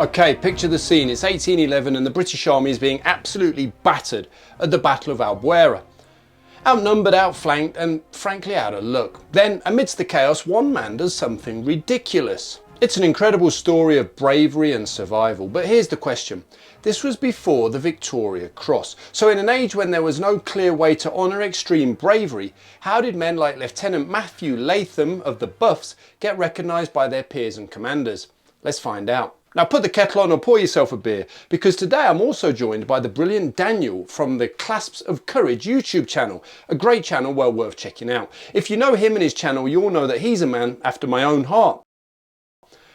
Okay, picture the scene. It's 1811 and the British Army is being absolutely battered at the Battle of Albuera. Outnumbered, outflanked and frankly out of luck. Then, amidst the chaos, one man does something ridiculous. It's an incredible story of bravery and survival, but here's the question. This was before the Victoria Cross. So in an age when there was no clear way to honour extreme bravery, how did men like Lieutenant Matthew Latham of the Buffs get recognised by their peers and commanders? Let's find out. Now put the kettle on or pour yourself a beer, because today I'm also joined by the brilliant Daniel from the Clasps of Courage YouTube channel, a great channel well worth checking out. If you know him and his channel, you'll know that he's a man after my own heart.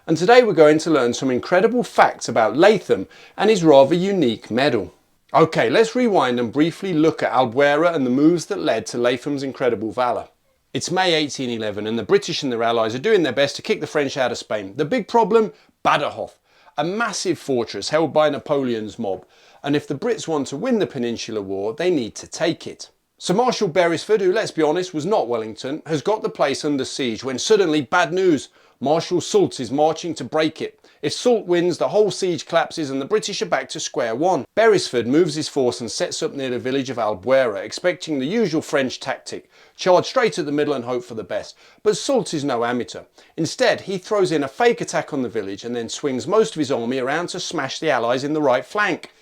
And today we're going to learn some incredible facts about Latham and his rather unique medal. Okay, let's rewind and briefly look at Albuera and the moves that led to Latham's incredible valour. It's May 1811 and the British and their allies are doing their best to kick the French out of Spain. The big problem? Badajoz, a massive fortress held by Napoleon's mob. And if the Brits want to win the Peninsular War, they need to take it. So Marshal Beresford, who let's be honest was not Wellington, has got the place under siege when suddenly, bad news, Marshal Soult is marching to break it. If Soult wins, the whole siege collapses and the British are back to square one. Beresford moves his force and sets up near the village of Albuera, expecting the usual French tactic, charge straight at the middle and hope for the best. But Soult is no amateur. Instead, he throws in a fake attack on the village and then swings most of his army around to smash the Allies in the right flank.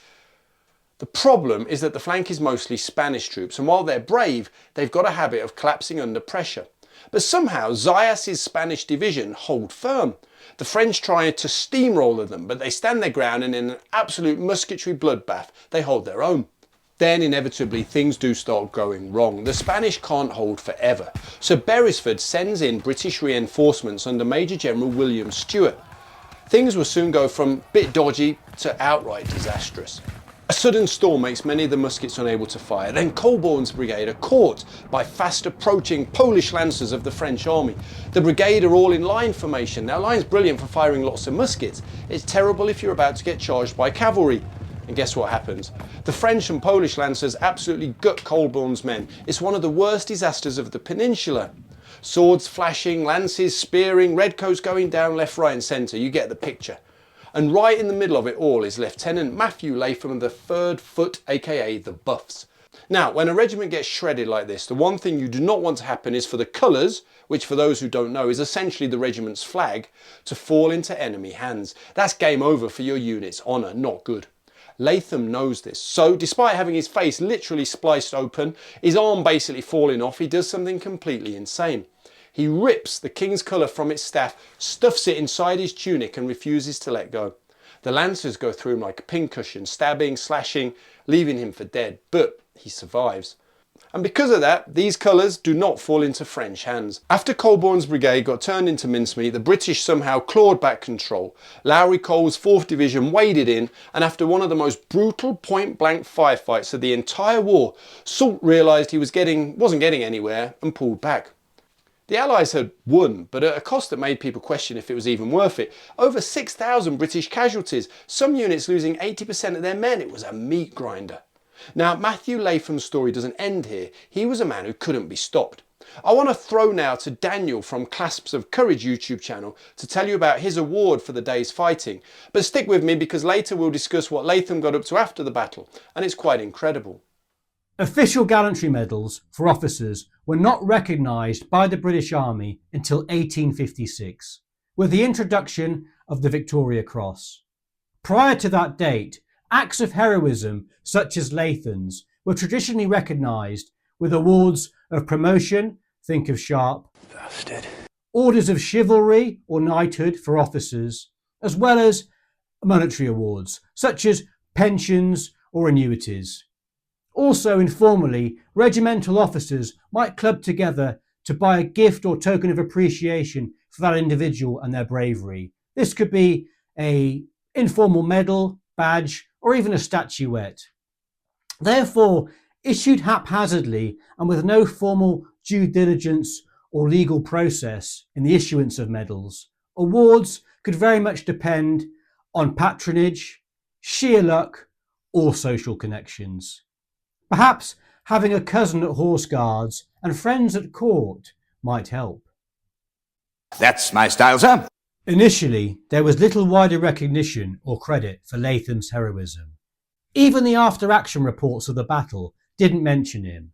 The problem is that the flank is mostly Spanish troops, and while they're brave, they've got a habit of collapsing under pressure. But somehow Zayas's Spanish division hold firm. The French try to steamroller them, but they stand their ground and in an absolute musketry bloodbath, they hold their own. Then inevitably things do start going wrong. The Spanish can't hold forever. So Beresford sends in British reinforcements under Major General William Stewart. Things will soon go from bit dodgy to outright disastrous. A sudden storm makes many of the muskets unable to fire. Then Colborne's brigade are caught by fast approaching Polish lancers of the French army. The brigade are all in line formation. Now line's brilliant for firing lots of muskets. It's terrible if you're about to get charged by cavalry. And guess what happens? The French and Polish lancers absolutely gut Colborne's men. It's one of the worst disasters of the peninsula. Swords flashing, lances spearing, redcoats going down left, right and centre. You get the picture. And right in the middle of it all is Lieutenant Matthew Latham of the 3rd Foot, aka the Buffs. Now, when a regiment gets shredded like this, the one thing you do not want to happen is for the colours, which for those who don't know is essentially the regiment's flag, to fall into enemy hands. That's game over for your unit's honour, not good. Latham knows this, so despite having his face literally spliced open, his arm basically falling off, he does something completely insane. He rips the king's colour from its staff, stuffs it inside his tunic and refuses to let go. The lancers go through him like a pincushion, stabbing, slashing, leaving him for dead, but he survives. And because of that, these colours do not fall into French hands. After Colborne's brigade got turned into mincemeat, the British somehow clawed back control. Lowry Cole's 4th Division waded in, and after one of the most brutal point-blank firefights of the entire war, Soult realised he wasn't getting anywhere and pulled back. The Allies had won, but at a cost that made people question if it was even worth it. Over 6,000 British casualties, some units losing 80% of their men. It was a meat grinder. Now, Matthew Latham's story doesn't end here. He was a man who couldn't be stopped. I want to throw now to Daniel from Clasps of Courage YouTube channel to tell you about his award for the day's fighting. But stick with me because later we'll discuss what Latham got up to after the battle, and it's quite incredible. Official gallantry medals for officers were not recognised by the British Army until 1856, with the introduction of the Victoria Cross. Prior to that date, acts of heroism such as Latham's were traditionally recognised with awards of promotion, think of Sharp, Bastard. orders of chivalry or knighthood for officers, as well as monetary awards such as pensions or annuities. Also, informally, regimental officers might club together to buy a gift or token of appreciation for that individual and their bravery. This could be an informal medal, badge, or even a statuette. Therefore, issued haphazardly and with no formal due diligence or legal process in the issuance of medals, awards could very much depend on patronage, sheer luck, or social connections. Perhaps having a cousin at Horse Guards and friends at court might help. That's my style, sir. Initially, there was little wider recognition or credit for Latham's heroism. Even the after-action reports of the battle didn't mention him.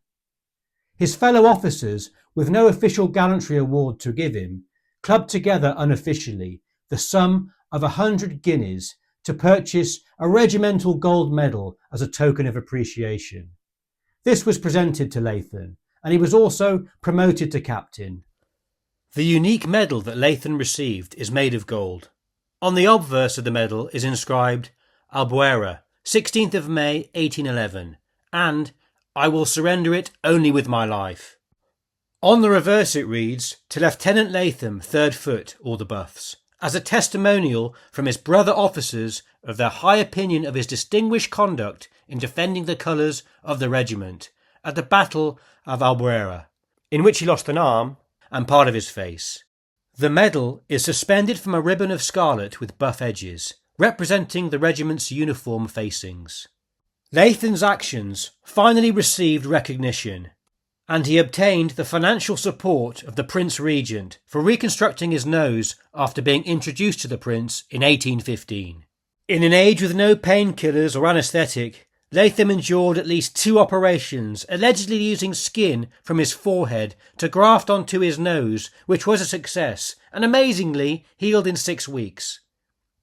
His fellow officers, with no official gallantry award to give him, clubbed together unofficially the sum of 100 guineas to purchase a regimental gold medal as a token of appreciation. This was presented to Latham, and he was also promoted to captain. The unique medal that Latham received is made of gold. On the obverse of the medal is inscribed Albuera, 16th of May 1811, and I will surrender it only with my life. On the reverse it reads, to Lieutenant Latham, 3rd Foot, all the Buffs, as a testimonial from his brother officers of their high opinion of his distinguished conduct in defending the colours of the regiment at the Battle of Albuera, in which he lost an arm and part of his face. The medal is suspended from a ribbon of scarlet with buff edges, representing the regiment's uniform facings. Latham's actions finally received recognition, and he obtained the financial support of the Prince Regent for reconstructing his nose after being introduced to the Prince in 1815. In an age with no painkillers or anaesthetic, Latham endured at least 2 operations, allegedly using skin from his forehead to graft onto his nose, which was a success, and amazingly healed in 6 weeks.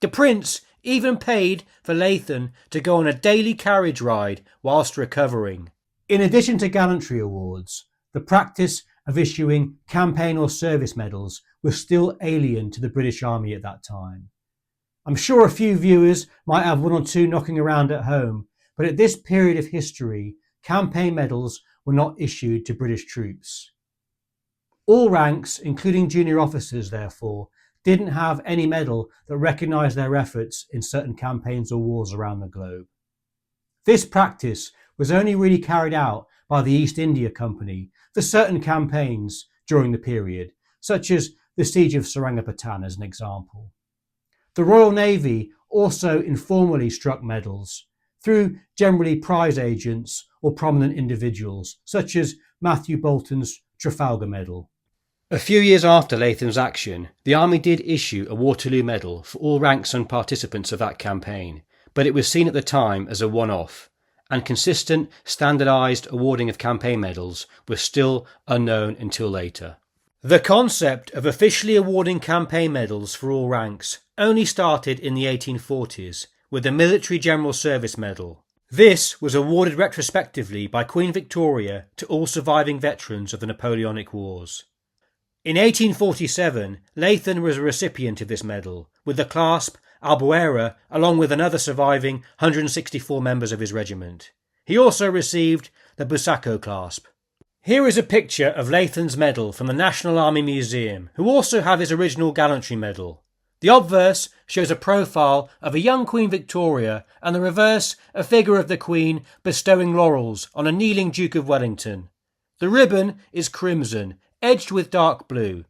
The Prince even paid for Latham to go on a daily carriage ride whilst recovering. In addition to gallantry awards, the practice of issuing campaign or service medals was still alien to the British Army at that time. I'm sure a few viewers might have 1 or 2 knocking around at home, but at this period of history, campaign medals were not issued to British troops. All ranks, including junior officers, therefore, didn't have any medal that recognised their efforts in certain campaigns or wars around the globe. This practice was only really carried out by the East India Company for certain campaigns during the period, such as the Siege of Seringapatam as an example. The Royal Navy also informally struck medals through generally prize agents or prominent individuals, such as Matthew Bolton's Trafalgar Medal. A few years after Latham's action, the Army did issue a Waterloo Medal for all ranks and participants of that campaign, but it was seen at the time as a one-off, and consistent, standardised awarding of campaign medals was still unknown until later. The concept of officially awarding campaign medals for all ranks only started in the 1840s, with the Military General Service Medal. This was awarded retrospectively by Queen Victoria to all surviving veterans of the Napoleonic Wars. In 1847, Latham was a recipient of this medal, with the Clasp Albuera along with another surviving 164 members of his regiment. He also received the Busacco Clasp. Here is a picture of Latham's medal from the National Army Museum, who also have his original gallantry medal. The obverse shows a profile of a young Queen Victoria, and the reverse a figure of the Queen bestowing laurels on a kneeling Duke of Wellington. The ribbon is crimson, edged with dark blue.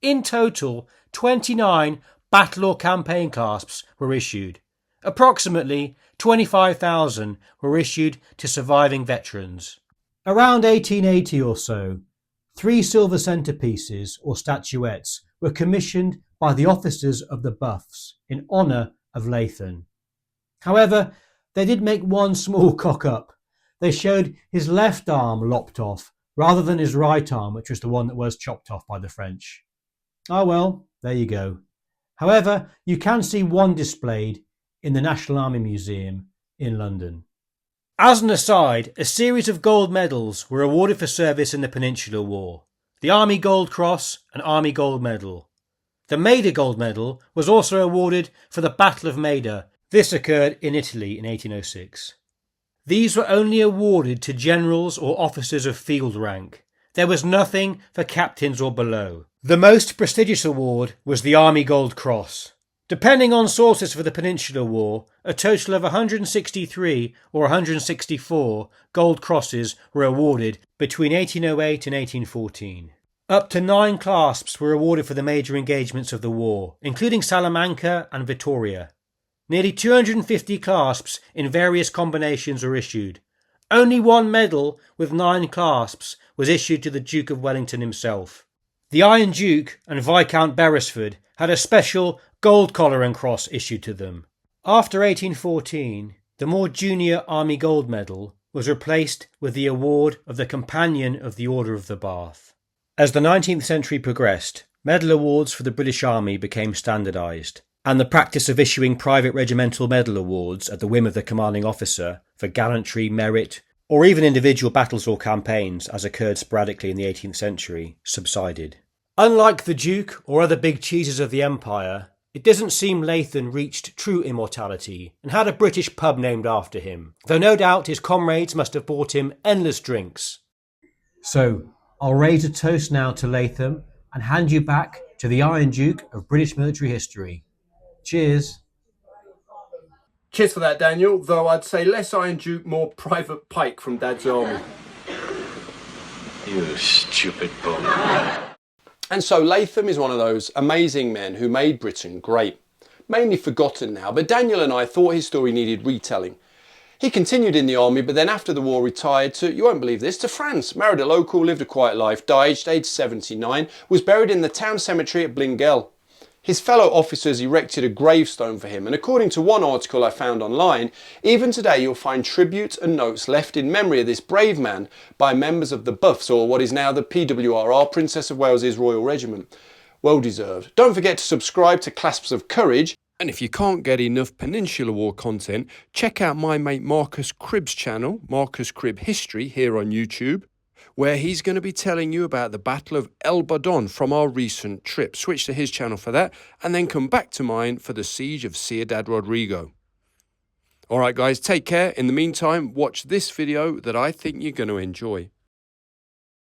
In total, 29 battle or campaign clasps were issued. Approximately 25,000 were issued to surviving veterans. Around 1880 or so, 3 silver centrepieces or statuettes were commissioned by the officers of the Buffs in honour of Latham. However, they did make one small cock-up. They showed his left arm lopped off rather than his right arm, which was the one that was chopped off by the French. Ah well, there you go. However, you can see one displayed in the National Army Museum in London. As an aside, a series of gold medals were awarded for service in the Peninsular War. The Army Gold Cross and Army Gold Medal. The Maida Gold Medal was also awarded for the Battle of Maida. This occurred in Italy in 1806. These were only awarded to generals or officers of field rank. There was nothing for captains or below. The most prestigious award was the Army Gold Cross. Depending on sources for the Peninsular War, a total of 163 or 164 Gold Crosses were awarded between 1808 and 1814. Up to 9 clasps were awarded for the major engagements of the war, including Salamanca and Vittoria. Nearly 250 clasps in various combinations were issued. Only one medal with 9 clasps was issued to the Duke of Wellington himself. The Iron Duke and Viscount Beresford had a special gold collar and cross issued to them. After 1814, the more junior Army Gold Medal was replaced with the award of the Companion of the Order of the Bath. As the 19th century progressed, medal awards for the British Army became standardised, and the practice of issuing private regimental medal awards at the whim of the commanding officer for gallantry, merit, or even individual battles or campaigns, as occurred sporadically in the 18th century, subsided. Unlike the Duke or other big cheeses of the Empire, it doesn't seem Latham reached true immortality and had a British pub named after him, though no doubt his comrades must have bought him endless drinks. So, I'll raise a toast now to Latham and hand you back to the Iron Duke of British military history. Cheers. Cheers for that, Daniel, though I'd say less Iron Duke, more Private Pike from Dad's army. You stupid bum. And so Latham is one of those amazing men who made Britain great. Mainly forgotten now, but Daniel and I thought his story needed retelling. He continued in the army, but then after the war retired to, you won't believe this, to France. Married a local, lived a quiet life, died aged 79, was buried in the town cemetery at Blingell. His fellow officers erected a gravestone for him, and according to one article I found online, even today you'll find tributes and notes left in memory of this brave man by members of the Buffs, or what is now the PWRR, Princess of Wales's Royal Regiment. Well deserved. Don't forget to subscribe to Clasps of Courage, and if you can't get enough Peninsular War content, check out my mate Marcus Cribb's channel, Marcus Cribb History, here on YouTube, where he's going to be telling you about the Battle of Albuera from our recent trip. Switch to his channel for that, and then come back to mine for the siege of Ciudad Rodrigo. Alright guys, take care. In the meantime, watch this video that I think you're going to enjoy.